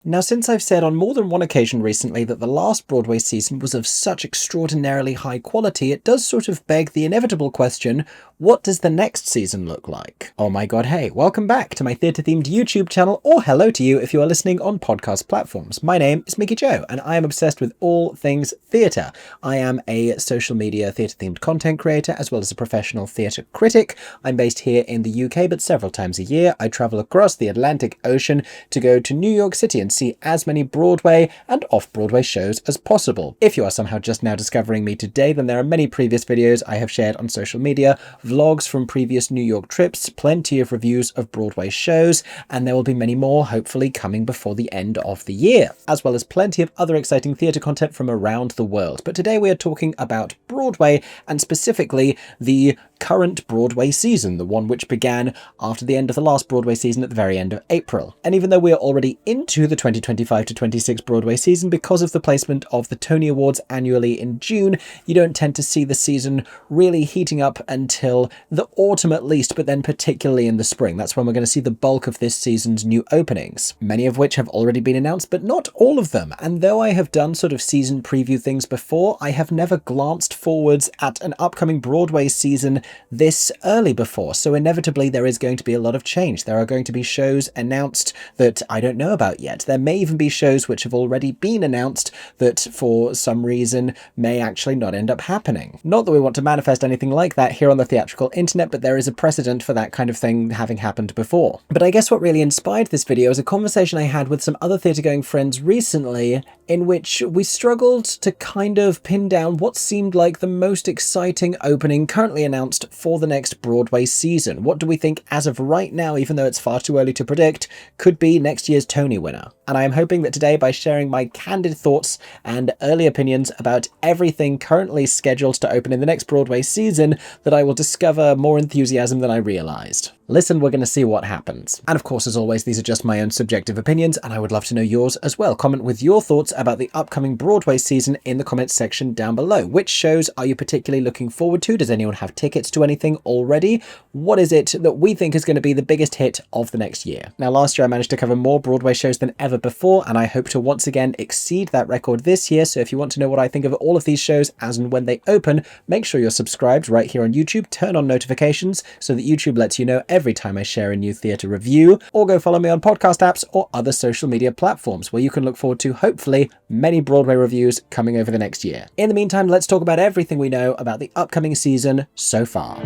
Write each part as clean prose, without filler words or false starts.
Now, since I've said on more than one occasion recently that the last Broadway season was of such extraordinarily high quality, it does sort of beg the inevitable question, what does the next season look like? Oh my god, hey, welcome back to my theatre-themed YouTube channel, or hello to you if you are listening on podcast platforms. My name is Mickey Joe, and I am obsessed with all things theatre. I am a social media theatre-themed content creator, as well as a professional theatre critic. I'm based here in the UK, but several times a year I travel across the Atlantic Ocean to go to New York City and see as many Broadway and off-Broadway shows as possible. If you are somehow just now discovering me today, then there are many previous videos I have shared on social media, vlogs from previous New York trips, plenty of reviews of Broadway shows, and there will be many more hopefully coming before the end of the year, as well as plenty of other exciting theatre content from around the world. But today we are talking about Broadway, and specifically the current Broadway season, the one which began after the end of the last Broadway season at the very end of April. And even though we are already into the 2025 to 26 Broadway season, because of the placement of the Tony Awards annually in June, you don't tend to see the season really heating up until the autumn at least, but then particularly in the spring. That's when we're going to see the bulk of this season's new openings, many of which have already been announced, but not all of them. And though I have done sort of season preview things before, I have never glanced forwards at an upcoming Broadway season this early before, so inevitably there is going to be a lot of change. There are going to be shows announced that I don't know about yet. There may even be shows which have already been announced that for some reason may actually not end up happening. Not that we want to manifest anything like that here on the theatrical internet, but there is a precedent for that kind of thing having happened before. But I guess what really inspired this video is a conversation I had with some other theatre-going friends recently, in which we struggled to kind of pin down what seemed like the most exciting opening currently announced for the next Broadway season. What do we think as of right now, even though it's far too early to predict, could be next year's Tony winner? And I am hoping that today, by sharing my candid thoughts and early opinions about everything currently scheduled to open in the next Broadway season, that I will discover more enthusiasm than I realised. Listen, we're going to see what happens. And of course, as always, these are just my own subjective opinions, and I would love to know yours as well. Comment with your thoughts about the upcoming Broadway season in the comments section down below. Which shows are you particularly looking forward to? Does anyone have tickets to anything already? What is it that we think is going to be the biggest hit of the next year? Now, last year I managed to cover more Broadway shows than ever before, and I hope to once again exceed that record this year. So if you want to know what I think of all of these shows as and when they open, make sure you're subscribed right here on YouTube. Turn on notifications so that YouTube lets you know every time I share a new theatre review, or go follow me on podcast apps or other social media platforms where you can look forward to, hopefully, many Broadway reviews coming over the next year. In the meantime, let's talk about everything we know about the upcoming season so far.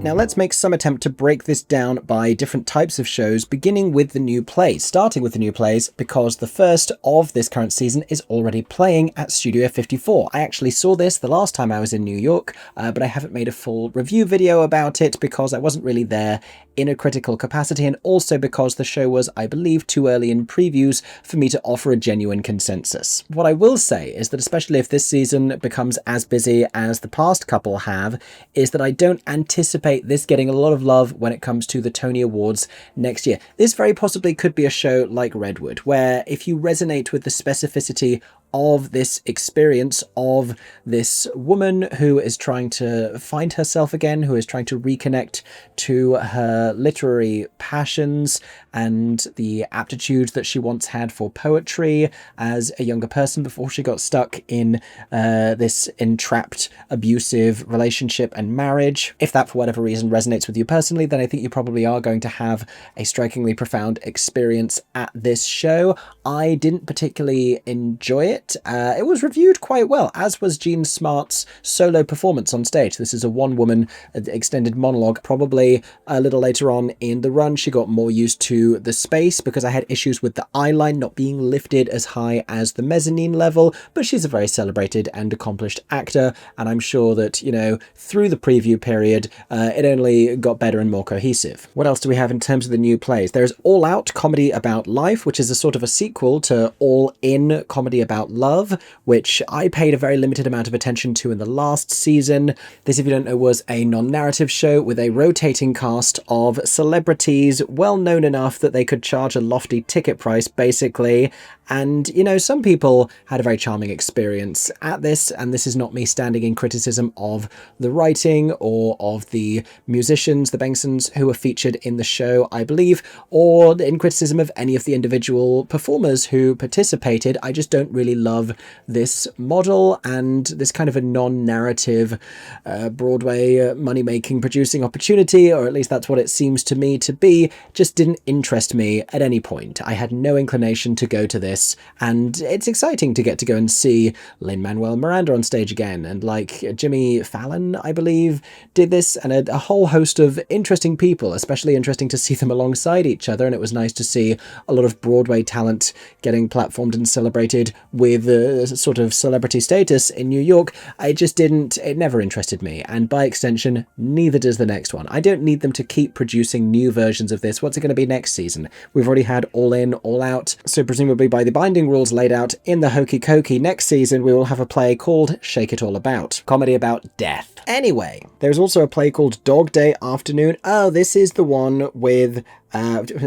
Now let's make some attempt to break this down by different types of shows, beginning with the new plays. Starting with the new plays, because the first of this current season is already playing at Studio 54. I actually saw this the last time I was in New York, but I haven't made a full review video about it because I wasn't really there in a critical capacity, and also because the show was, I believe, too early in previews for me to offer a genuine consensus. What I will say is that, especially if this season becomes as busy as the past couple have, is that I don't anticipate this getting a lot of love when it comes to the Tony Awards next year. This very possibly could be a show like Redwood, where if you resonate with the specificity of this experience of this woman who is trying to find herself again, who is trying to reconnect to her literary passions and the aptitude that she once had for poetry as a younger person before she got stuck in this entrapped, abusive relationship and marriage. If that, for whatever reason, resonates with you personally, then I think you probably are going to have a strikingly profound experience at this show. I didn't particularly enjoy it. It was reviewed quite well, as was Jean Smart's solo performance on stage. This is a one-woman extended monologue. Probably a little later on in the run, she got more used to the space because I had issues with the eye line not being lifted as high as the mezzanine level, but she's a very celebrated and accomplished actor, and I'm sure that, you know, through the preview period, it only got better and more cohesive. What else do we have in terms of the new plays? There's All Out, Comedy About Life, which is a sort of a sequel to All In, Comedy About Love, which I paid a very limited amount of attention to in the last season. This, if you don't know, was a non-narrative show with a rotating cast of celebrities well known enough that they could charge a lofty ticket price, basically. And, you know, some people had a very charming experience at this, and this is not me standing in criticism of the writing or of the musicians, the Bengsons, who were featured in the show, I believe, or in criticism of any of the individual performers who participated. I just don't really love this model, and this kind of a non-narrative Broadway money-making producing opportunity, or at least that's what it seems to me to be, just didn't interest me at any point. I had no inclination to go to this, and it's exciting to get to go and see Lin-Manuel Miranda on stage again, and like Jimmy Fallon, I believe, did this, and a whole host of interesting people, especially interesting to see them alongside each other. And it was nice to see a lot of Broadway talent getting platformed and celebrated with sort of celebrity status in New York. It never interested me, and by extension, neither does the next one. I don't need them to keep producing new versions of this. What's it going to be next season? We've already had All In, All Out, so presumably by the binding rules laid out in the Hokey Cokey, next season we will have a play called Shake It All About, comedy about death. Anyway, there's also a play called Dog Day Afternoon. Oh, this is the one with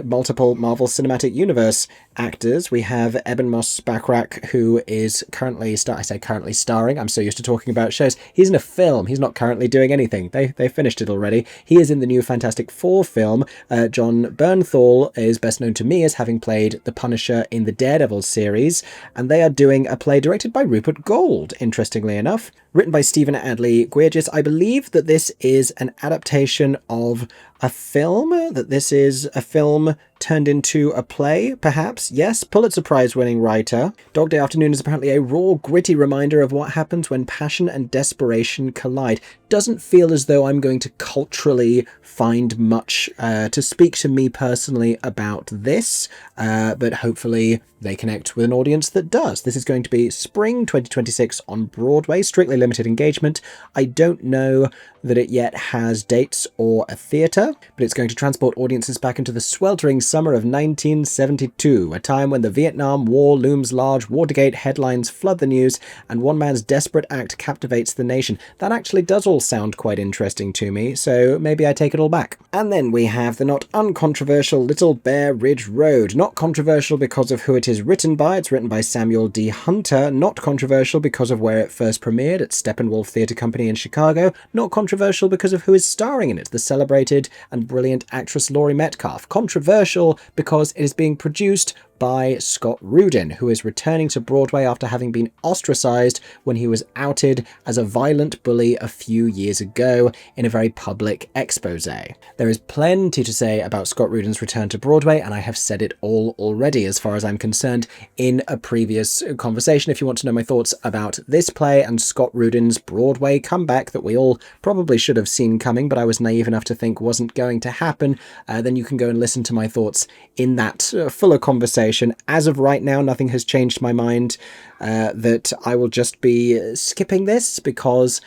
multiple Marvel Cinematic Universe actors. We have Eben Moss-Bachrach, who is currently starring. I'm so used to talking about shows. He's in a film. He's not currently doing anything. They finished it already. He is in the new Fantastic Four film. John Bernthal is best known to me as having played the Punisher in the Daredevil series, and they are doing a play directed by Rupert Gold, interestingly enough. Written by Stephen Adley Guirgis. I believe that this is an adaptation of a film, that this is a film turned into a play, perhaps. Yes, Pulitzer Prize-winning writer. Dog Day Afternoon is apparently a raw, gritty reminder of what happens when passion and desperation collide. Doesn't feel as though I'm going to culturally find much to speak to me personally about this, but hopefully they connect with an audience that does. This is going to be spring 2026 on Broadway, strictly limited engagement. I don't know that it yet has dates or a theatre, but it's going to transport audiences back into the sweltering summer of 1972, a time when the Vietnam War looms large, Watergate headlines flood the news, and one man's desperate act captivates the nation. That actually does all sound quite interesting to me, so maybe I take it all back. And then we have the not uncontroversial Little Bear Ridge Road. Not controversial because of who it is written by. It's written by Samuel D. Hunter. Not controversial because of where it first premiered, at Steppenwolf Theatre Company in Chicago. Not controversial because of who is starring in it, the celebrated and brilliant actress Laurie Metcalf. Controversial because it is being produced by Scott Rudin, who is returning to Broadway after having been ostracized when he was outed as a violent bully a few years ago in a very public expose. There is plenty to say about Scott Rudin's return to Broadway, and I have said it all already as far as I'm concerned in a previous conversation. If you want to know my thoughts about this play and Scott Rudin's Broadway comeback that we all probably should have seen coming, but I was naive enough to think wasn't going to happen, then you can go and listen to my thoughts in that fuller conversation. As of right now, nothing has changed my mind that I will just be skipping this because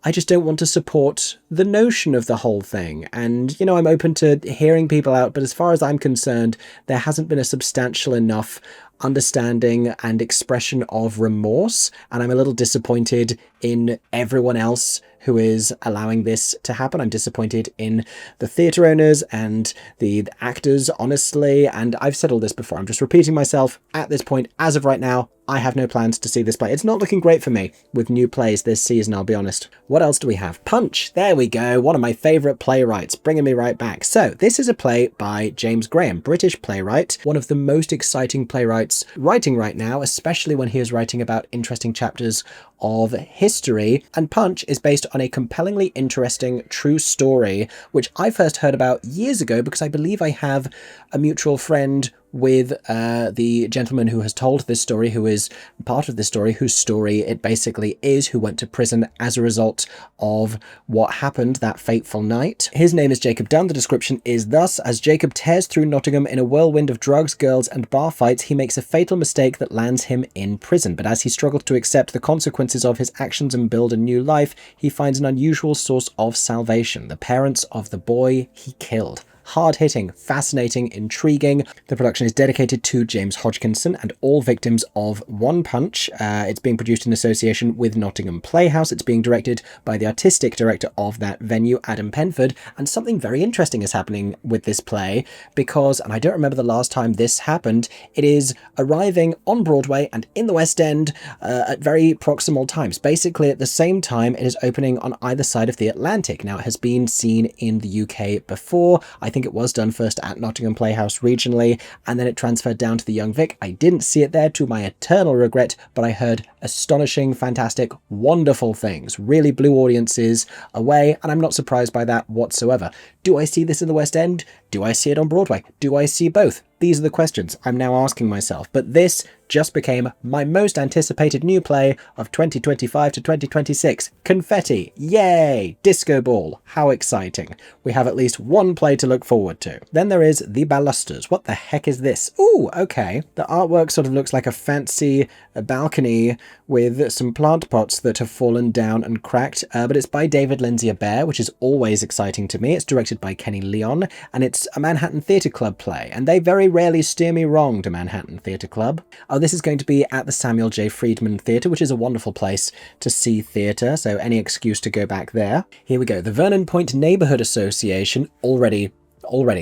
I just don't want to support the notion of the whole thing. And, you know, I'm open to hearing people out, but as far as I'm concerned, there hasn't been a substantial enough understanding and expression of remorse, and I'm a little disappointed in everyone else who is allowing this to happen. I'm disappointed in the theatre owners and the actors, honestly, and I've said all this before. I'm just repeating myself at this point. As of right now, I have no plans to see this play. It's not looking great for me with new plays this season, I'll be honest. What else do we have? Punch! There we go. One of my favourite playwrights, bringing me right back. So, this is a play by James Graham, British playwright, one of the most exciting playwrights writing right now, especially when he is writing about interesting chapters of history. And Punch is based on a compellingly interesting true story, which I first heard about years ago because I believe I have a mutual friend with the gentleman who has told this story, who is part of this story, whose story it basically is, who went to prison as a result of what happened that fateful night. His name is Jacob Dunn. The description is thus: as Jacob tears through Nottingham in a whirlwind of drugs, girls, and bar fights, he makes a fatal mistake that lands him in prison. But as he struggles to accept the consequences of his actions and build a new life, he finds an unusual source of salvation: the parents of the boy he killed. hard-hitting, fascinating, intriguing. The production is dedicated to James Hodgkinson and all victims of One Punch. It's being produced in association with Nottingham Playhouse. It's being directed by the artistic director of that venue, Adam Penford, and something very interesting is happening with this play because, and I don't remember the last time this happened, it is arriving on Broadway and in the West End at very proximal times. Basically at the same time it is opening on either side of the Atlantic. Now, it has been seen in the UK before. I think it was done first at Nottingham Playhouse regionally, and then it transferred down to the Young Vic. I didn't see it there, to my eternal regret, but I heard astonishing, fantastic, wonderful things. Really blew audiences away, and I'm not surprised by that whatsoever. Do I see this in the West End? Do I see it on Broadway? Do I see both? These are the questions I'm now asking myself. But this just became my most anticipated new play of 2025 to 2026. Confetti. Yay! Disco Ball. How exciting. We have at least one play to look forward to. Then there is The Balusters. What the heck is this? Ooh, okay. The artwork sort of looks like a fancy balcony with some plant pots that have fallen down and cracked, but it's by David Lindsay-Abaire, which is always exciting to me. It's directed by Kenny Leon, and it's a Manhattan Theatre Club play, and they very rarely steer me wrong to Manhattan Theatre Club. Oh, this is going to be at the Samuel J. Friedman Theatre, which is a wonderful place to see theatre, so any excuse to go back there. Here we go. The Vernon Point Neighbourhood Association, already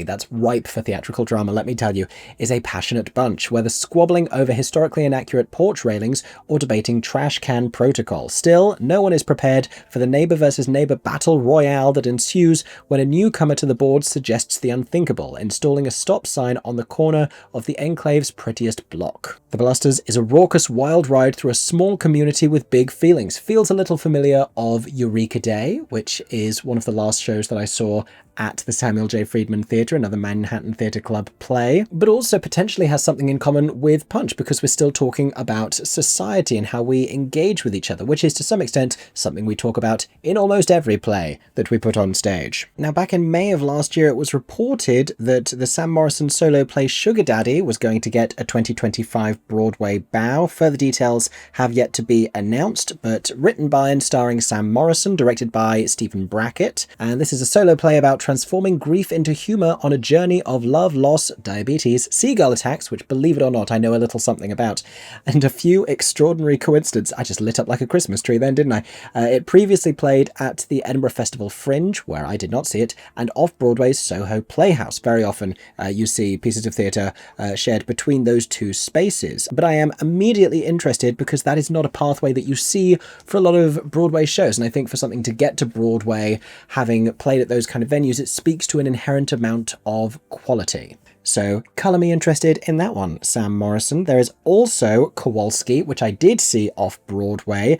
that's ripe for theatrical drama, let me tell you, is a passionate bunch, whether squabbling over historically inaccurate porch railings or debating trash can protocol. Still, no one is prepared for the neighbour versus neighbour battle royale that ensues when a newcomer to the board suggests the unthinkable, installing a stop sign on the corner of the enclave's prettiest block. The Balusters is a raucous wild ride through a small community with big feelings. Feels a little familiar of Eureka Day, which is one of the last shows that I saw at the Samuel J. Friedman Theatre, another Manhattan Theatre Club play, but also potentially has something in common with Punch because we're still talking about society and how we engage with each other, which is to some extent something we talk about in almost every play that we put on stage. Now, back in May of last year, it was reported that the Sam Morrison solo play Sugar Daddy was going to get a 2025 Broadway bow. Further details have yet to be announced, but written by and starring Sam Morrison, directed by Stephen Brackett, and this is a solo play about transforming grief into humour on a journey of love, loss, diabetes, seagull attacks, which, believe it or not, I know a little something about, and a few extraordinary coincidences. I just lit up like a Christmas tree then, didn't I? It previously played at the Edinburgh Festival Fringe, where I did not see it, and off-Broadway's Soho Playhouse. Very often you see pieces of theatre shared between those two spaces. But I am immediately interested because that is not a pathway that you see for a lot of Broadway shows, and I think for something to get to Broadway, having played at those kind of venues, it speaks to an inherent amount of quality. So, colour me interested in that one, Sam Morrison. There is also Kowalski, which I did see off-Broadway.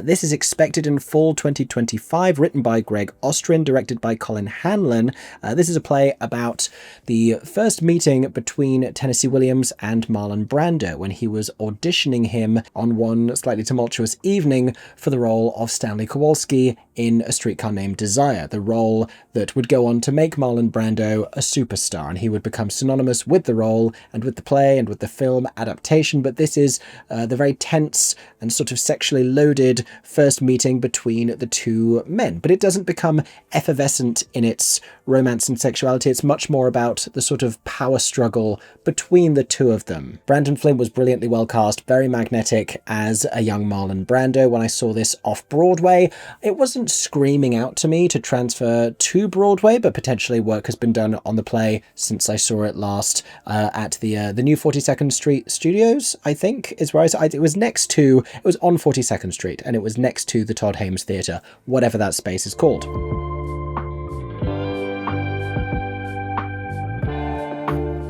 This is expected in fall 2025, written by Greg Ostrin, directed by Colin Hanlon. This is a play about the first meeting between Tennessee Williams and Marlon Brando when he was auditioning him on one slightly tumultuous evening for the role of Stanley Kowalski in A Streetcar Named Desire, the role that would go on to make Marlon Brando a superstar, and he would become synonymous with the role and with the play and with the film adaptation. But this is the very tense and sort of sexually loaded first meeting between the two men. But it doesn't become effervescent in its romance and sexuality. It's much more about the sort of power struggle between the two of them. Brandon Flynn was brilliantly well cast, very magnetic as a young Marlon Brando. When I saw this off-Broadway, it wasn't screaming out to me to transfer to Broadway, but potentially work has been done on the play since I saw it last at the new 42nd Street Studios, I think is where I saw it. It was on 42nd Street, and it was next to the Todd Hames Theatre, whatever that space is called.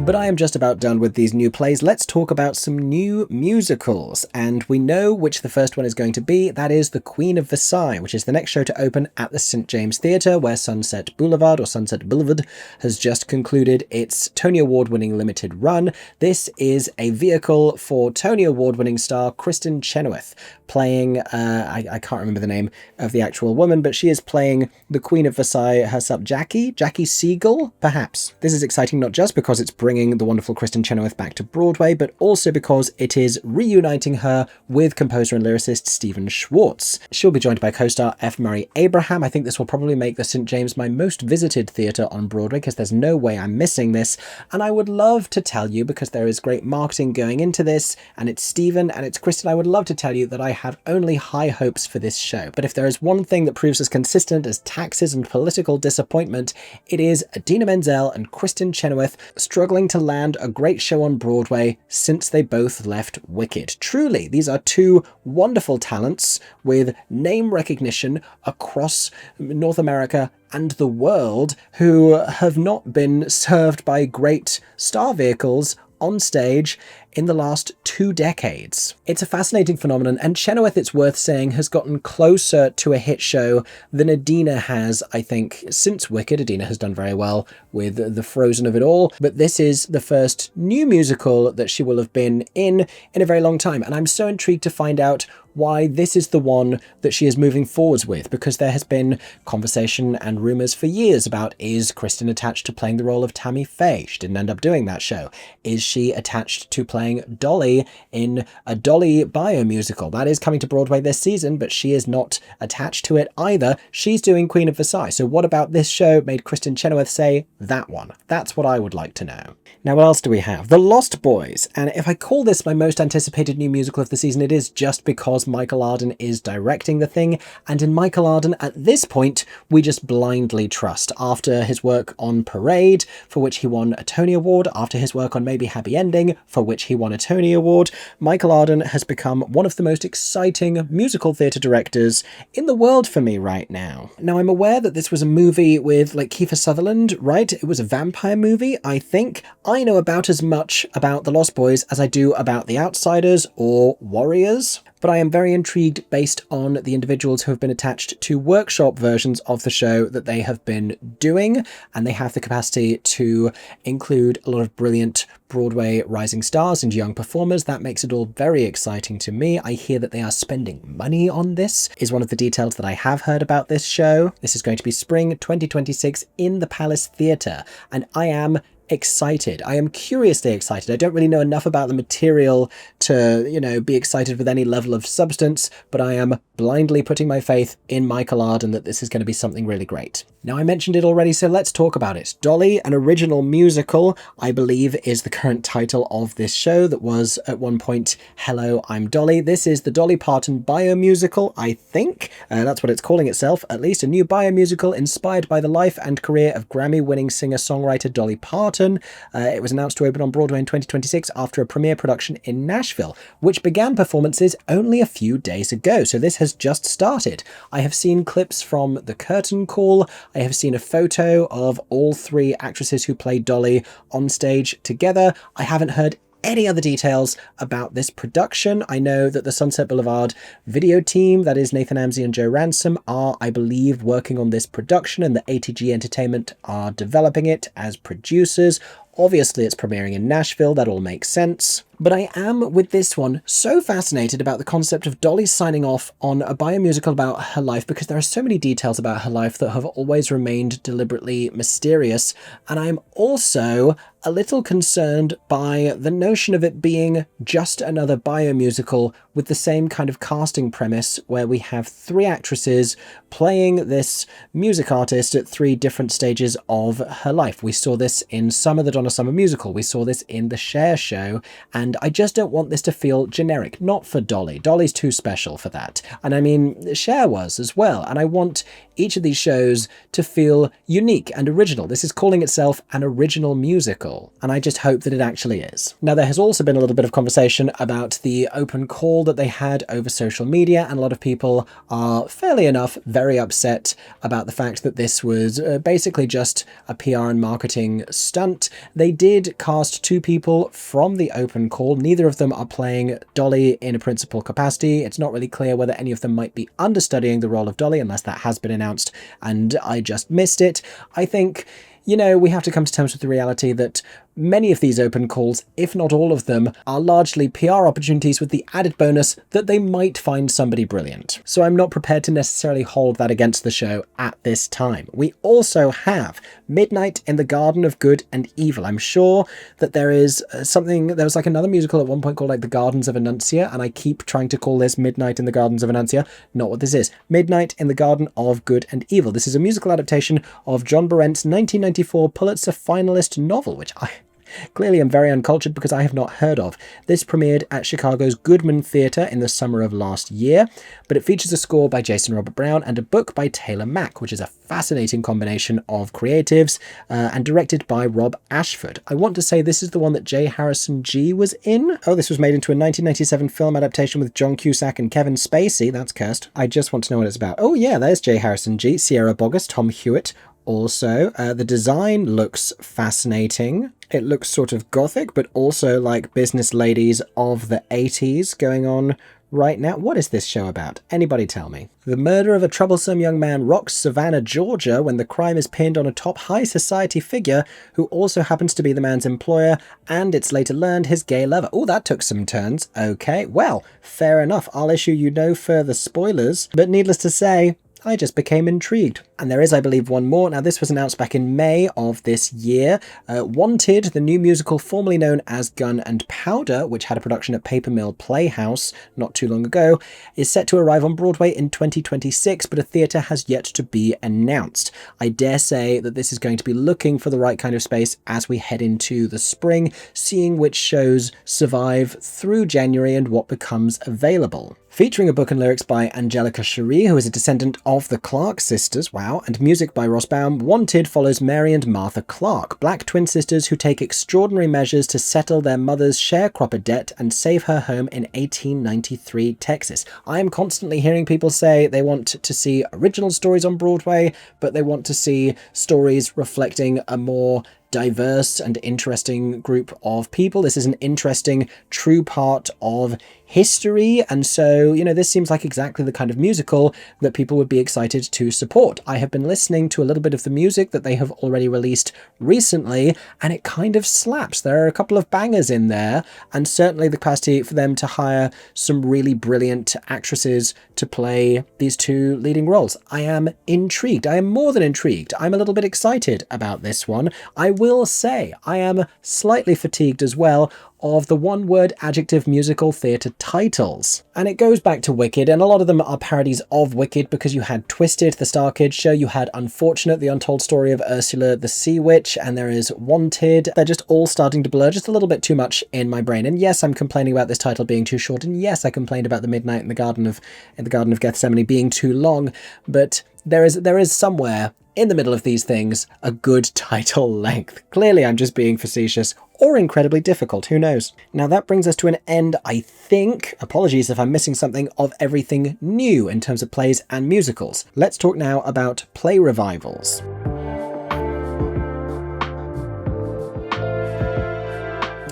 But I am just about done with these new plays. Let's talk about some new musicals. And we know which the first one is going to be. That is The Queen of Versailles, which is the next show to open at the St. James Theatre, where Sunset Boulevard has just concluded its Tony Award-winning limited run. This is a vehicle for Tony Award-winning star Kristen Chenoweth, playing, I can't remember the name of the actual woman, but she is playing the Queen of Versailles herself. Jackie Siegel, perhaps. This is exciting not just because it's bringing bringing the wonderful Kristin Chenoweth back to Broadway, but also because it is reuniting her with composer and lyricist Stephen Schwartz. She'll be joined by co-star F. Murray Abraham. I think this will probably make the St. James my most visited theatre on Broadway, because there's no way I'm missing this. And I would love to tell you, because there is great marketing going into this, and it's Stephen and it's Kristin, I would love to tell you that I have only high hopes for this show. But if there is one thing that proves as consistent as taxes and political disappointment, it is Idina Menzel and Kristin Chenoweth struggling to land a great show on Broadway since they both left Wicked. Truly, these are two wonderful talents with name recognition across North America and the world, who have not been served by great star vehicles on stage in the last 2 decades. It's a fascinating phenomenon, and Chenoweth, it's worth saying, has gotten closer to a hit show than Idina has, I think, since Wicked. Idina has done very well with the Frozen of it all, but this is the first new musical that she will have been in a very long time, and I'm so intrigued to find out why this is the one that she is moving forwards with, because there has been conversation and rumours for years about, is Kristin attached to playing the role of Tammy Faye? She didn't end up doing that show. Is she attached to playing Dolly in a Dolly biomusical? That is coming to Broadway this season, but she is not attached to it either. She's doing Queen of Versailles. So what about this show made Kristin Chenoweth say that one? That's what I would like to know. Now, what else do we have? The Lost Boys. And if I call this my most anticipated new musical of the season, it is just because Michael Arden is directing the thing. And in Michael Arden, at this point, we just blindly trust. After his work on Parade, for which he won a Tony Award, after his work on Maybe Happy Ending, for which he won a Tony Award, Michael Arden has become one of the most exciting musical theatre directors in the world for me right now. Now, I'm aware that this was a movie with, like, Kiefer Sutherland, right? It was a vampire movie, I think. I know about as much about The Lost Boys as I do about The Outsiders or Warriors, but I am very intrigued based on the individuals who have been attached to workshop versions of the show that they have been doing, and they have the capacity to include a lot of brilliant Broadway rising stars and young performers. That makes it all very exciting to me. I hear that they are spending money on this, is one of the details that I have heard about this show. This is going to be spring 2026 in the Palace Theatre, and I am excited. I am curiously excited. I don't really know enough about the material to, be excited with any level of substance, but I am blindly putting my faith in Michael Arden that this is going to be something really great. Now, I mentioned it already, so let's talk about it. Dolly, an original musical, I believe, is the current title of this show that was at one point Hello, I'm Dolly. This is the Dolly Parton biomusical, I think. That's what it's calling itself, at least. A new biomusical inspired by the life and career of Grammy-winning singer-songwriter Dolly Parton. It was announced to open on Broadway in 2026 after a premiere production in Nashville, which began performances only a few days ago. So this has just started. I have seen clips from the curtain call. I have seen a photo of all 3 actresses who played Dolly on stage together. I haven't heard any other details about this production. I know that the Sunset Boulevard video team, that is Nathan Amsey and Joe Ransom, are, I believe, working on this production, and the ATG Entertainment are developing it as producers. Obviously, it's premiering in Nashville. That all makes sense. But I am, with this one, so fascinated about the concept of Dolly signing off on a biomusical about her life, because there are so many details about her life that have always remained deliberately mysterious. And I'm also a little concerned by the notion of it being just another biomusical with the same kind of casting premise, where we have 3 actresses playing this music artist at 3 different stages of her life. We saw this in Summer, the Donna Summer musical. We saw this in the Cher show, and I just don't want this to feel generic. Not for Dolly. Dolly's too special for that. And I mean, Cher was as well. And I want each of these shows to feel unique and original. This is calling itself an original musical, and I just hope that it actually is. Now, there has also been a little bit of conversation about the open call that they had over social media, and a lot of people are, fairly enough, very upset about the fact that this was basically just a PR and marketing stunt. They did cast 2 people from the open call. Neither of them are playing Dolly in a principal capacity. It's not really clear whether any of them might be understudying the role of Dolly, unless that has been announced and I just missed it. I think, we have to come to terms with the reality that Many of these open calls, if not all of them, are largely PR opportunities with the added bonus that they might find somebody brilliant. So I'm not prepared to necessarily hold that against the show at this time. We also have Midnight in the Garden of Good and Evil. I'm sure that there is there was like another musical at one point called like The Gardens of Annuncia, and I keep trying to call this Midnight in the Gardens of Annuncia. Not what this is. Midnight in the Garden of Good and Evil. This is a musical adaptation of John Berendt's 1994 Pulitzer finalist novel, which I clearly am very uncultured because I have not heard of. This premiered at Chicago's Goodman Theatre in the summer of last year, but it features a score by Jason Robert Brown and a book by Taylor Mack, which is a fascinating combination of creatives, and directed by Rob Ashford. I want to say this is the one that J. Harrison G. was in. Oh, this was made into a 1997 film adaptation with John Cusack and Kevin Spacey. That's cursed. I just want to know what it's about. Oh yeah, there's J. Harrison G., Sierra Boggess, Tom Hewitt. Also, the design looks fascinating. It looks sort of gothic, but also like business ladies of the 80s going on right now. What is this show about? Anybody tell me. The murder of a troublesome young man rocks Savannah, Georgia, when the crime is pinned on a top high society figure who also happens to be the man's employer, and it's later learned his gay lover. Oh, that took some turns. Okay, well, fair enough. I'll issue you no further spoilers, but needless to say, I just became intrigued. And there is, I believe, one more. Now, this was announced back in May of this year. Wanted, the new musical formerly known as Gun and Powder, which had a production at Paper Mill Playhouse not too long ago, is set to arrive on Broadway in 2026, but a theatre has yet to be announced. I dare say that this is going to be looking for the right kind of space as we head into the spring, seeing which shows survive through January and what becomes available. Featuring a book and lyrics by Angelica Cherie, who is a descendant of the Clark sisters, wow, and music by Ross Baum, Wanted follows Mary and Martha Clark, black twin sisters who take extraordinary measures to settle their mother's sharecropper debt and save her home in 1893 Texas. I am constantly hearing people say they want to see original stories on Broadway, but they want to see stories reflecting a more diverse and interesting group of people. This is an interesting, true part of history, and so, you know, this seems like exactly the kind of musical that people would be excited to support. I have been listening to a little bit of the music that they have already released recently, and it kind of slaps. There are a couple of bangers in there, and certainly the capacity for them to hire some really brilliant actresses to play these two leading roles. I am intrigued. I am more than intrigued. I'm a little bit excited about this one. I will say I am slightly fatigued as well of the one-word adjective musical theatre titles. And it goes back to Wicked, and a lot of them are parodies of Wicked, because you had Twisted, the Star Kids show, you had Unfortunate, the untold story of Ursula the Sea Witch, and there is Wanted. They're just all starting to blur just a little bit too much in my brain. And yes, I'm complaining about this title being too short, and yes, I complained about the Midnight in the Garden of Gethsemane being too long, but there is somewhere in the middle of these things a good title length. Clearly I'm just being facetious, or incredibly difficult, who knows. Now that brings us to an end, I think, apologies if I'm missing something, of everything new in terms of plays and musicals. Let's talk now about play revivals.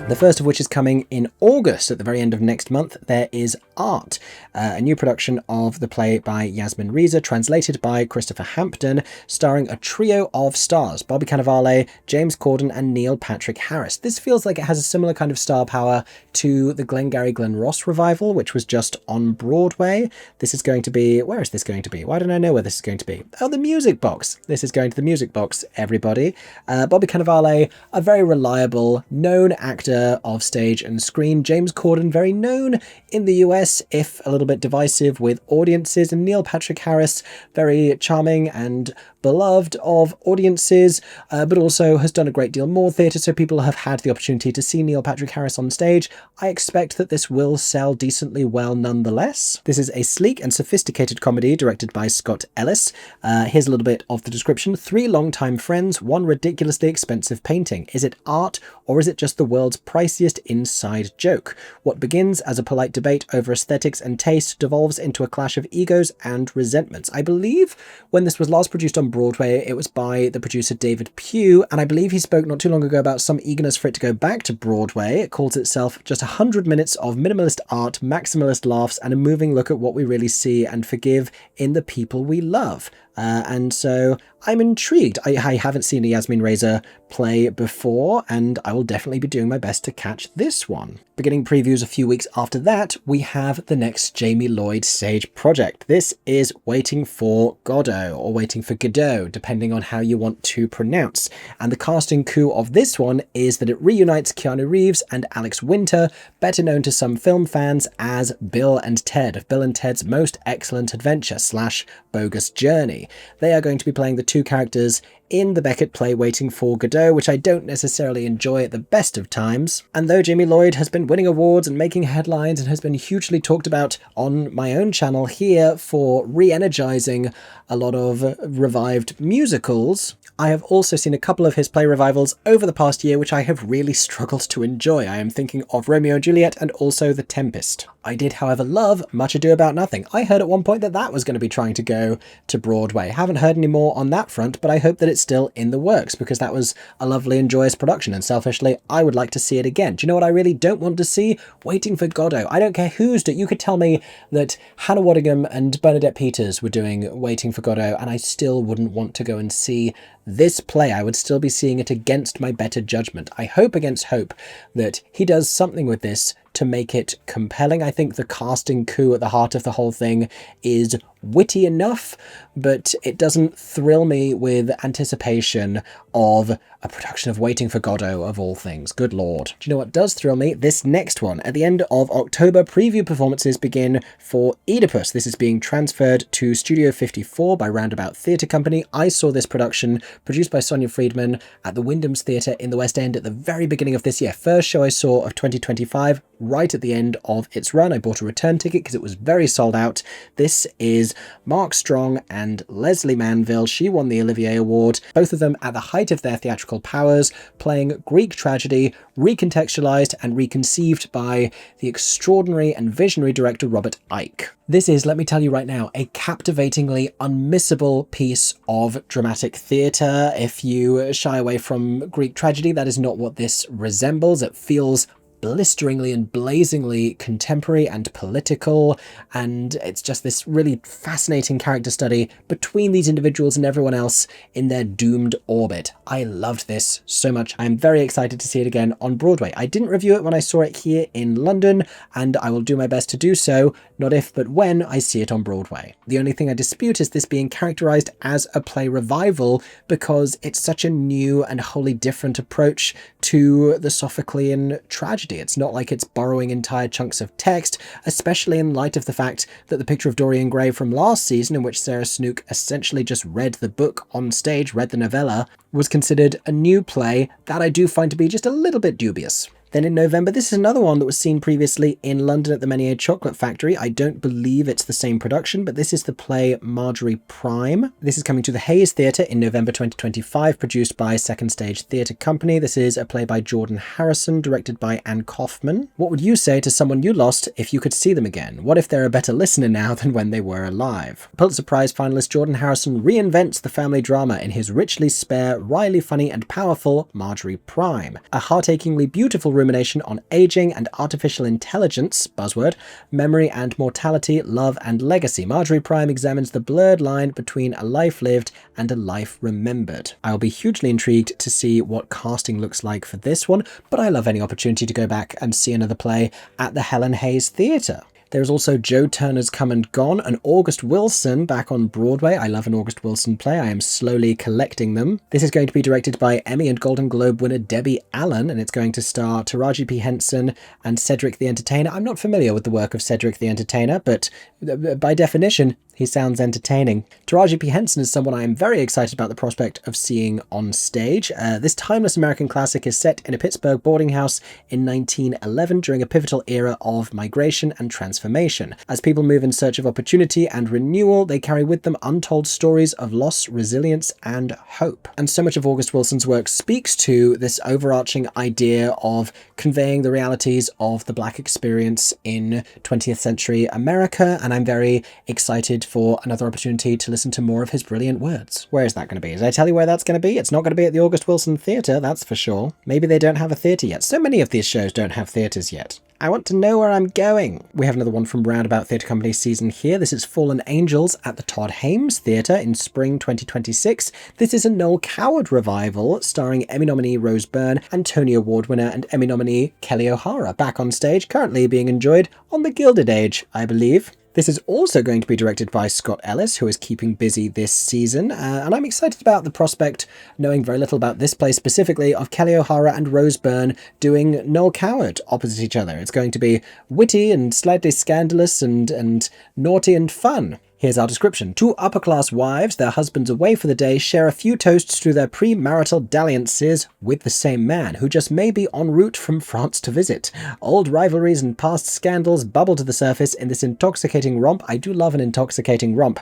The first of which is coming in August, at the very end of next month. There is Art, a new production of the play by Yasmin Reza, translated by Christopher Hampton, starring a trio of stars: Bobby Cannavale, James Corden, and Neil Patrick Harris. This feels like it has a similar kind of star power to the Glengarry Glen Ross revival, which was just on Broadway. This is going to be... where is this going to be? Why don't I know where this is going to be? Oh, the Music Box. This is going to the Music Box, everybody. Bobby Cannavale, a very reliable, known actor of stage and screen. James Corden, very known in the US, if a little bit divisive with audiences. And Neil Patrick Harris, very charming and beloved of audiences, but also has done a great deal more theatre, so people have had the opportunity to see Neil Patrick Harris on stage. I expect that this will sell decently well nonetheless. This is a sleek and sophisticated comedy directed by Scott Ellis. Here's a little bit of the description. 3 longtime friends, one ridiculously expensive painting. Is it art, or is it just the world's priciest inside joke? What begins as a polite debate over aesthetics and taste devolves into a clash of egos and resentments. I believe when this was last produced on Broadway, it was by the producer David Pugh, and I believe he spoke not too long ago about some eagerness for it to go back to Broadway. It calls itself just 100 minutes of minimalist art, maximalist laughs, and a moving look at what we really see and forgive in the people we love. And so I'm intrigued. I haven't seen a Yasmin Reza play before, and I will definitely be doing my best to catch this one. Beginning previews a few weeks after that, we have the next Jamie Lloyd stage project. This is Waiting for Godot, or Waiting for Godot, depending on how you want to pronounce. And the casting coup of this one is that it reunites Keanu Reeves and Alex Winter, better known to some film fans as Bill and Ted, of Bill and Ted's Most Excellent Adventure / Bogus Journey. They are going to be playing the two characters in the Beckett play Waiting for Godot, which I don't necessarily enjoy at the best of times. And though Jamie Lloyd has been winning awards and making headlines and has been hugely talked about on my own channel here for re-energizing a lot of revived musicals, I have also seen a couple of his play revivals over the past year which I have really struggled to enjoy. I am thinking of Romeo and Juliet and also The Tempest. I did, however, love Much Ado About Nothing. I heard at one point that that was going to be trying to go to Broadway. Haven't heard any more on that front, but I hope that it's still in the works, because that was a lovely and joyous production, and selfishly, I would like to see it again. Do you know what I really don't want to see? Waiting for Godot. I don't care who's doing. You could tell me that Hannah Waddingham and Bernadette Peters were doing Waiting for Godot, and I still wouldn't want to go and see this play. I would still be seeing it against my better judgment. I hope against hope that he does something with this to make it compelling. I think the casting coup at the heart of the whole thing is witty enough, but it doesn't thrill me with anticipation of a production of Waiting for Godot, of all things. Good lord. Do you know what does thrill me? This next one. At the end of October, preview performances begin for Oedipus. This is being transferred to Studio 54 by Roundabout Theatre Company. I saw this production, produced by Sonia Friedman, at the Wyndham's Theatre in the West End at the very beginning of this year. First show I saw of 2025, right at the end of its run. I bought a return ticket because it was very sold out. This is Mark Strong and Leslie Manville. She won the Olivier Award, both of them at the height of their theatrical powers, playing Greek tragedy, recontextualized and reconceived by the extraordinary and visionary director Robert Icke. This is, let me tell you right now, a captivatingly unmissable piece of dramatic theatre. If you shy away from Greek tragedy, that is not what this resembles. It feels blisteringly and blazingly contemporary and political, and it's just this really fascinating character study between these individuals and everyone else in their doomed orbit. I loved this so much. I'm very excited to see it again on Broadway. I didn't review it when I saw it here in London, and I will do my best to do so, not if but when I see it on Broadway. The only thing I dispute is this being characterized as a play revival, because it's such a new and wholly different approach to the Sophoclean tragedy. It's not like it's borrowing entire chunks of text, especially in light of the fact that The Picture of Dorian Gray from last season, in which Sarah Snook essentially just read the book on stage, read the novella, was considered a new play that I do find to be just a little bit dubious. Then in November, this is another one that was seen previously in London at the Menier Chocolate Factory. I don't believe it's the same production, but this is the play Marjorie Prime. This is coming to the Hayes Theatre in November 2025, produced by Second Stage Theatre Company. This is a play by Jordan Harrison, directed by Anne Kaufman. What would you say to someone you lost if you could see them again? What if they're a better listener now than when they were alive? Pulitzer Prize finalist Jordan Harrison reinvents the family drama in his richly spare, wryly funny and powerful Marjorie Prime, a heart-achingly beautiful rumination on aging and artificial intelligence, buzzword, memory and mortality, love and legacy. Marjorie Prime examines the blurred line between a life lived and a life remembered. I'll be hugely intrigued to see what casting looks like for this one, but I love any opportunity to go back and see another play at the Helen Hayes Theatre. There's also Joe Turner's Come and Gone, and August Wilson back on Broadway. I love an August Wilson play. I am slowly collecting them. This is going to be directed by Emmy and Golden Globe winner Debbie Allen, and it's going to star Taraji P. Henson and Cedric the Entertainer. I'm not familiar with the work of Cedric the Entertainer, but by definition, he sounds entertaining. Taraji P. Henson is someone I am very excited about the prospect of seeing on stage. This timeless American classic is set in a Pittsburgh boarding house in 1911 during a pivotal era of migration and transformation. As people move in search of opportunity and renewal, they carry with them untold stories of loss, resilience, and hope. And so much of August Wilson's work speaks to this overarching idea of conveying the realities of the Black experience in 20th century America, and I'm very excited for another opportunity to listen to more of his brilliant words. Where is that going to be? Did I tell you where that's going to be? It's not going to be at the August Wilson Theatre, that's for sure. Maybe they don't have a theatre yet. So many of these shows don't have theatres yet. I want to know where I'm going. We have another one from Roundabout Theatre Company's season here. This is Fallen Angels at the Todd Hames Theatre in spring 2026. This is a Noel Coward revival starring Emmy nominee Rose Byrne and Tony Award winner and Emmy nominee Kelly O'Hara, back on stage, currently being enjoyed on the Gilded Age, I believe. This is also going to be directed by Scott Ellis, who is keeping busy this season, and I'm excited about the prospect, knowing very little about this play specifically, of Kelly O'Hara and Rose Byrne doing Noel Coward opposite each other. It's going to be witty and slightly scandalous and naughty and fun. Here's our description. Two upper-class wives, their husbands away for the day, share a few toasts through their premarital dalliances with the same man, who just may be en route from France to visit. Old rivalries and past scandals bubble to the surface in this intoxicating romp. I do love an intoxicating romp.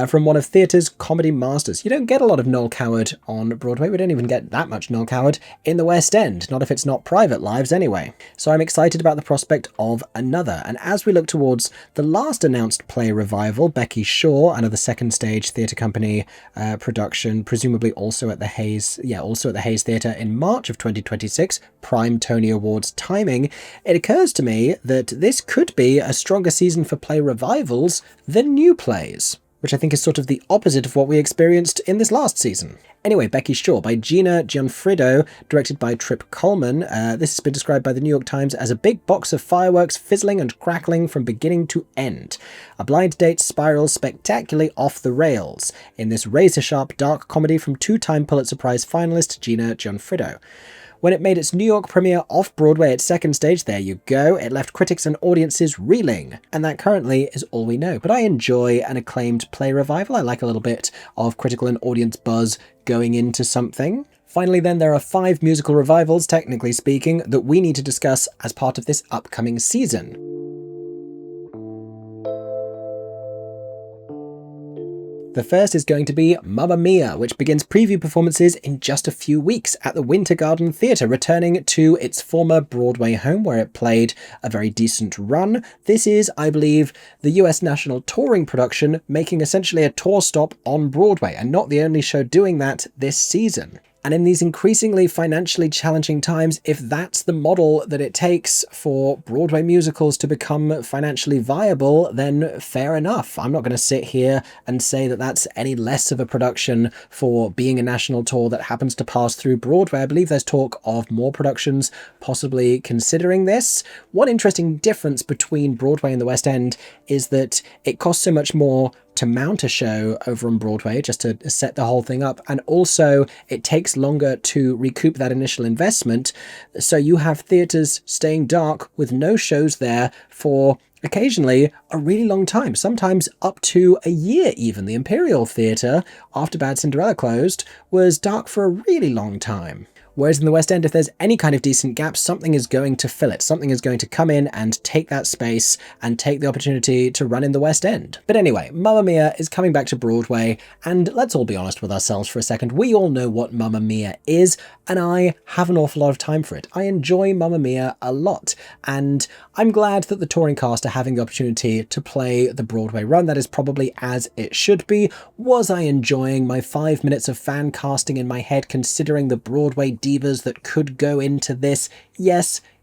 From one of theatre's comedy masters. You don't get a lot of Noel Coward on Broadway. We don't even get that much Noel Coward in the West End, not if it's not Private Lives anyway. So I'm excited about the prospect of another. And as we look towards the last announced play revival, Becky Shaw, another second stage theatre company production, presumably also at the Hayes Theatre in March of 2026, prime Tony Awards timing, it occurs to me that this could be a stronger season for play revivals than new plays, which I think is sort of the opposite of what we experienced in this last season. Anyway, Becky Shaw by Gina Gianfrido, directed by Trip Coleman. This has been described by the New York Times as a big box of fireworks fizzling and crackling from beginning to end. A blind date spirals spectacularly off the rails in this razor-sharp dark comedy from two-time Pulitzer Prize finalist Gina Gianfrido. When it made its New York premiere off-Broadway at second stage, there you go, it left critics and audiences reeling. And that currently is all we know. But I enjoy an acclaimed play revival. I like a little bit of critical and audience buzz going into something. Finally then, there are 5 musical revivals, technically speaking, that we need to discuss as part of this upcoming season. The first is going to be Mamma Mia, which begins preview performances in just a few weeks at the Winter Garden Theatre, returning to its former Broadway home where it played a very decent run. This is, I believe, the US national touring production, making essentially a tour stop on Broadway, and not the only show doing that this season. And in these increasingly financially challenging times, if that's the model that it takes for Broadway musicals to become financially viable, then fair enough. I'm not going to sit here and say that that's any less of a production for being a national tour that happens to pass through Broadway. I believe there's talk of more productions possibly considering this. One interesting difference between Broadway and the West End is that it costs so much more to mount a show over on Broadway, just to set the whole thing up, and also it takes longer to recoup that initial investment, so you have theatres staying dark with no shows there for occasionally a really long time, sometimes up to a year even. The Imperial Theatre, after Bad Cinderella closed, was dark for a really long time. Whereas in the West End, if there's any kind of decent gap, something is going to fill it. Something is going to come in and take that space and take the opportunity to run in the West End. But anyway, Mamma Mia is coming back to Broadway, and let's all be honest with ourselves for a second. We all know what Mamma Mia is, and I have an awful lot of time for it. I enjoy Mamma Mia a lot, and I'm glad that the touring cast are having the opportunity to play the Broadway run. That is probably as it should be. Was I enjoying my 5 minutes of fan casting in my head, considering the Broadway divas that could go into this?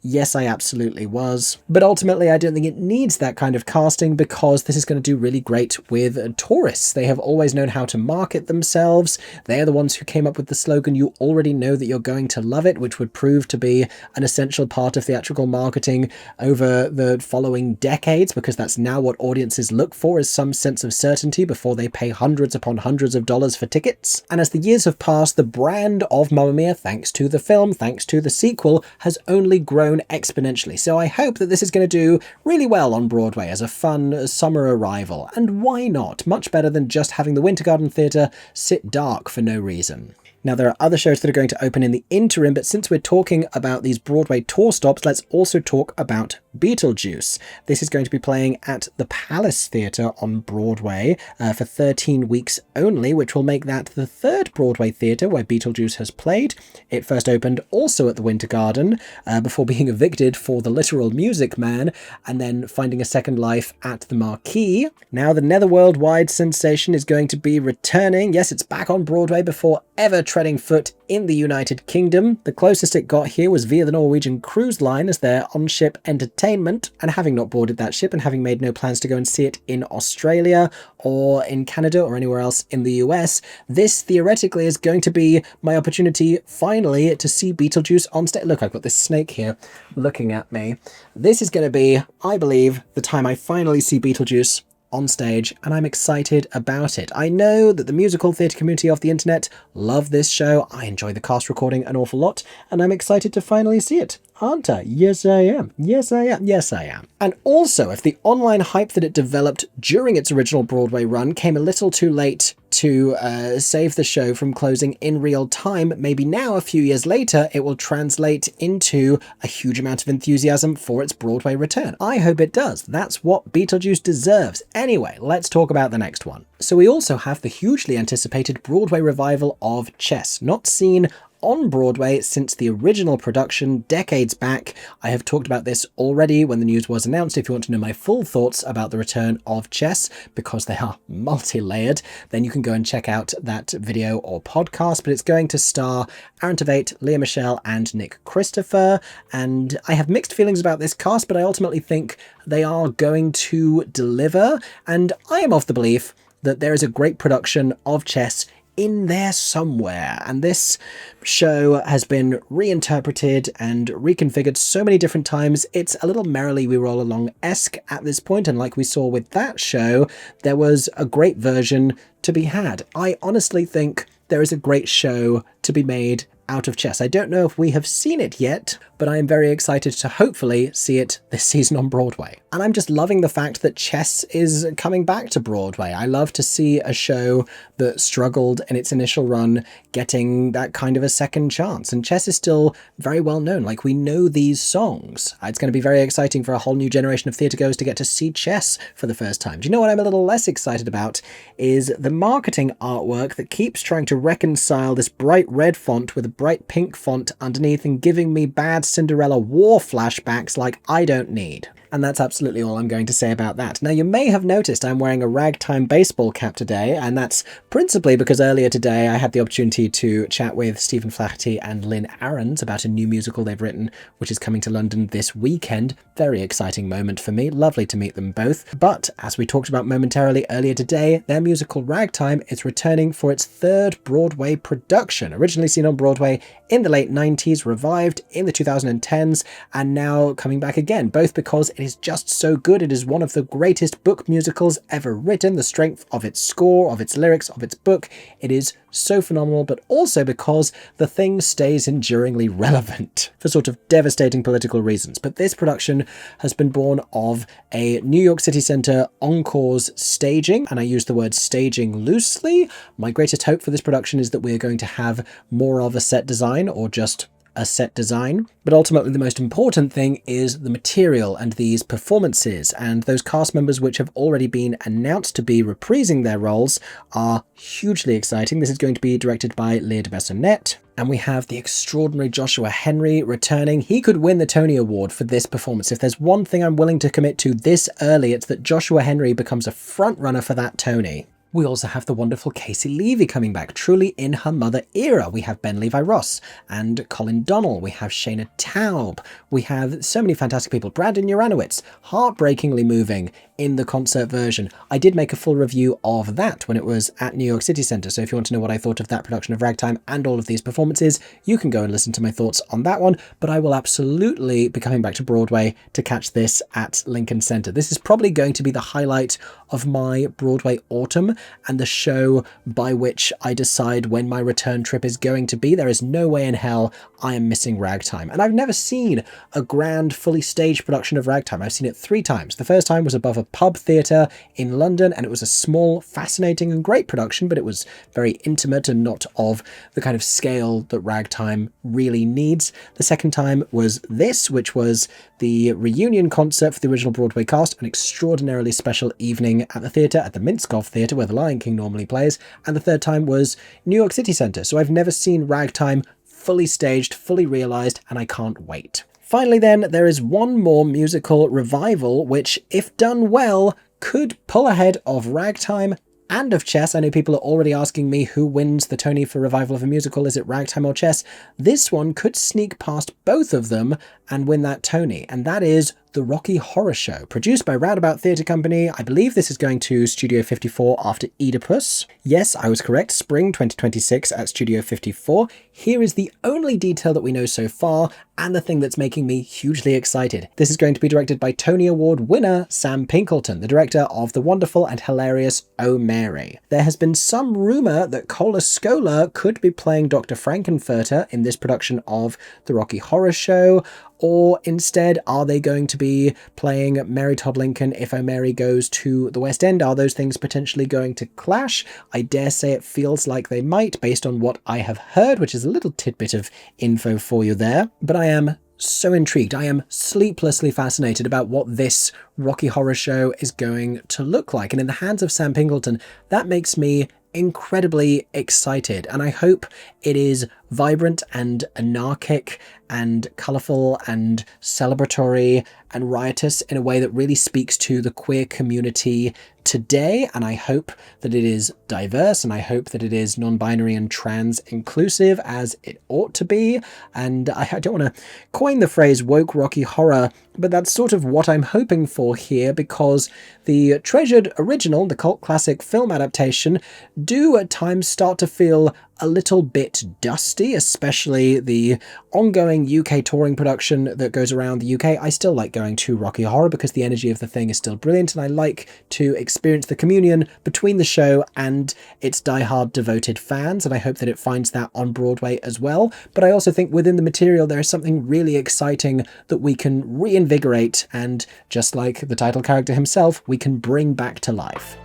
Yes, I absolutely was. But ultimately, I don't think it needs that kind of casting, because this is going to do really great with tourists. They have always known how to market themselves. They are the ones who came up with the slogan, "You already know that you're going to love it," which would prove to be an essential part of theatrical marketing over the following decades, because that's now what audiences look for, is some sense of certainty before they pay hundreds upon hundreds of dollars for tickets. And as the years have passed, the brand of Mamma Mia, thanks to the film, thanks to the sequel, has only grown exponentially. So I hope that this is going to do really well on Broadway as a fun summer arrival. And why not? Much better than just having the Winter Garden Theatre sit dark for no reason. Now, there are other shows that are going to open in the interim, but since we're talking about these Broadway tour stops, let's also talk about Beetlejuice. This is going to be playing at the Palace Theatre on Broadway for 13 weeks only, which will make that the third Broadway theatre where Beetlejuice has played. It first opened also at the Winter Garden before being evicted for The Literal Music Man, and then finding a second life at the Marquee. Now the Netherworld-wide sensation is going to be returning. Yes, it's back on Broadway before ever treading foot in the United Kingdom. The closest it got here was via the Norwegian Cruise Line as their on-ship entertainment, and having not boarded that ship and having made no plans to go and see it in Australia or in Canada or anywhere else in the US, this theoretically is going to be my opportunity finally to see Beetlejuice on stage. Look, I've got this snake here looking at me. This is going to be, I believe, the time I finally see Beetlejuice on stage, and I'm excited about it. I know that the musical theatre community of the internet love this show. I enjoy the cast recording an awful lot, and I'm excited to finally see it. Aren't I? Yes, I am. Yes, I am. Yes, I am. And also, if the online hype that it developed during its original Broadway run came a little too late to save the show from closing in real time, maybe now, a few years later, it will translate into a huge amount of enthusiasm for its Broadway return. I hope it does. That's what Beetlejuice deserves. Anyway, let's talk about the next one. So we also have the hugely anticipated Broadway revival of Chess, not seen on Broadway since the original production decades back. I have talked about this already when the news was announced. If you want to know my full thoughts about the return of Chess, because they are multi-layered, then you can go and check out that video or podcast. But it's going to star Aaron Tveit, Leah Michelle and Nick Christopher, and I have mixed feelings about this cast, but I ultimately think they are going to deliver, and I am of the belief that there is a great production of Chess in there somewhere, and this show has been reinterpreted and reconfigured so many different times. It's a little Merrily We Roll Along-esque at this point, and like we saw with that show, there was a great version to be had. I honestly think there is a great show to be made out of Chess. I don't know if we have seen it yet, but I am very excited to hopefully see it this season on Broadway. And I'm just loving the fact that Chess is coming back to Broadway. I love to see a show that struggled in its initial run getting that kind of a second chance. And Chess is still very well known. Like, we know these songs. It's going to be very exciting for a whole new generation of theatregoers to get to see Chess for the first time. Do you know what I'm a little less excited about? Is the marketing artwork that keeps trying to reconcile this bright red font with a bright pink font underneath and giving me bad Cinderella war flashbacks like I don't need. And that's absolutely all I'm going to say about that. Now, you may have noticed I'm wearing a ragtime baseball cap today, and that's principally because earlier today I had the opportunity to chat with Stephen Flaherty and Lynn Ahrens about a new musical they've written, which is coming to London this weekend. Very exciting moment for me. Lovely to meet them both. But as we talked about momentarily earlier today, their musical Ragtime is returning for its third Broadway production, originally seen on Broadway in the late 90s, revived in the 2010s, and now coming back again, both because it is just so good. It is one of the greatest book musicals ever written. The strength of its score, of its lyrics, of its book, it is so phenomenal, but also because the thing stays enduringly relevant for sort of devastating political reasons. But this production has been born of a New York City Center Encore's staging, and I use the word staging loosely. My greatest hope for this production is that we're going to have more of a set design, or just a set design, but ultimately the most important thing is the material and these performances, and those cast members which have already been announced to be reprising their roles are hugely exciting. This is going to be directed by Leah de Bessonette, and we have the extraordinary Joshua Henry returning. He could win the Tony Award for this performance. If there's one thing I'm willing to commit to this early, it's that Joshua Henry becomes a front runner for that Tony. We also have the wonderful Casey Levy coming back, truly in her mother era. We have Ben Levi Ross and Colin Donnell. We have Shayna Taub. We have so many fantastic people. Brandon Uranowitz, heartbreakingly moving in the concert version. I did make a full review of that when it was at New York City Center, so if you want to know what I thought of that production of Ragtime and all of these performances, you can go and listen to my thoughts on that one, but I will absolutely be coming back to Broadway to catch this at Lincoln Center. This is probably going to be the highlight of my Broadway autumn, and the show by which I decide when my return trip is going to be. There is no way in hell I am missing Ragtime. And I've never seen a grand, fully staged production of Ragtime. I've seen it 3 times. The first time was above a pub theatre in London, and it was a small, fascinating and great production, but it was very intimate and not of the kind of scale that Ragtime really needs. The second time was this, which was the reunion concert for the original Broadway cast, an extraordinarily special evening at the theatre, at the Minskoff Theatre, where the Lion King normally plays. And the third time was New York City Center. So I've never seen Ragtime fully staged, fully realised, and I can't wait. Finally then, there is one more musical revival which, if done well, could pull ahead of Ragtime and of chess. I know people are already asking me who wins the Tony for revival of a musical. Is it Ragtime or Chess? This one could sneak past both of them and win that Tony, and that is The Rocky Horror Show, produced by Roundabout Theatre Company. I believe this is going to Studio 54 after Oedipus. Yes, I was correct, spring 2026 at Studio 54. Here is the only detail that we know so far, and the thing that's making me hugely excited. This is going to be directed by Tony Award winner Sam Pinkleton, the director of the wonderful and hilarious Oh Mary. There has been some rumour that Cola Scola could be playing Dr. Frankenfurter in this production of The Rocky Horror Show, or instead, are they going to be playing Mary Todd Lincoln if Oh Mary goes to the West End? Are those things potentially going to clash? I dare say it feels like they might, based on what I have heard, which is a little tidbit of info for you there. But I am so intrigued. I am sleeplessly fascinated about what this Rocky Horror Show is going to look like. And in the hands of Sam Pinkleton, that makes me incredibly excited, and I hope it is vibrant and anarchic and colourful and celebratory and riotous in a way that really speaks to the queer community today, and I hope that it is diverse, and I hope that it is non-binary and trans inclusive as it ought to be. And I don't want to coin the phrase woke Rocky Horror, but that's sort of what I'm hoping for here, because the treasured original, the cult classic film adaptation, do at times start to feel a little bit dusty, especially the ongoing UK touring production that goes around the UK. I still like going to Rocky Horror because the energy of the thing is still brilliant, and I like to experience the communion between the show and its diehard devoted fans, and I hope that it finds that on Broadway as well. But I also think within the material there is something really exciting that we can reinvigorate, and just like the title character himself, we can bring back to life.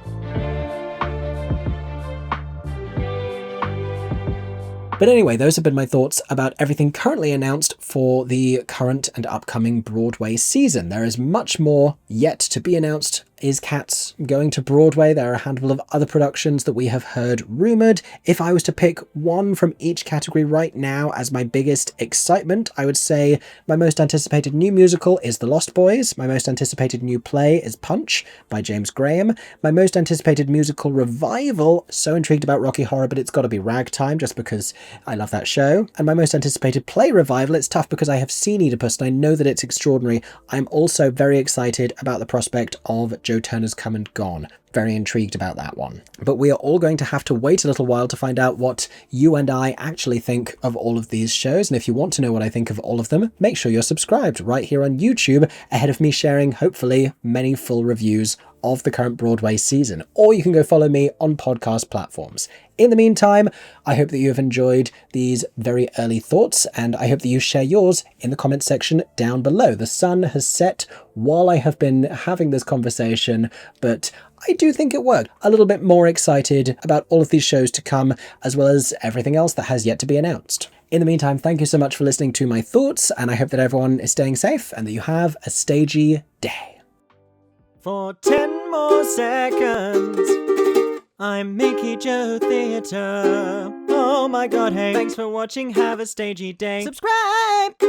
But anyway, those have been my thoughts about everything currently announced for the current and upcoming Broadway season. There is much more yet to be announced. Is Cats going to Broadway? There are a handful of other productions that we have heard rumoured. If I was to pick one from each category right now as my biggest excitement, I would say my most anticipated new musical is The Lost Boys. My most anticipated new play is Punch by James Graham. My most anticipated musical revival, so intrigued about Rocky Horror, but it's got to be Ragtime just because I love that show. And my most anticipated play revival, it's tough because I have seen Oedipus and I know that it's extraordinary. I'm also very excited about the prospect of Joe Turner's Come and Gone. Very intrigued about that one. But we are all going to have to wait a little while to find out what you and I actually think of all of these shows. And if you want to know what I think of all of them, make sure you're subscribed right here on YouTube ahead of me sharing, hopefully, many full reviews of the current Broadway season. Or you can go follow me on podcast platforms. In the meantime, I hope that you have enjoyed these very early thoughts, and I hope that you share yours in the comments section down below. The sun has set while I have been having this conversation, but I do think it worked. A little bit more excited about all of these shows to come, as well as everything else that has yet to be announced. In the meantime, thank you so much for listening to my thoughts, and I hope that everyone is staying safe and that you have a stagey day. For 10 more seconds, I'm Mickey Joe Theatre. Oh my god, hey, thanks for watching, have a stagey day. Subscribe!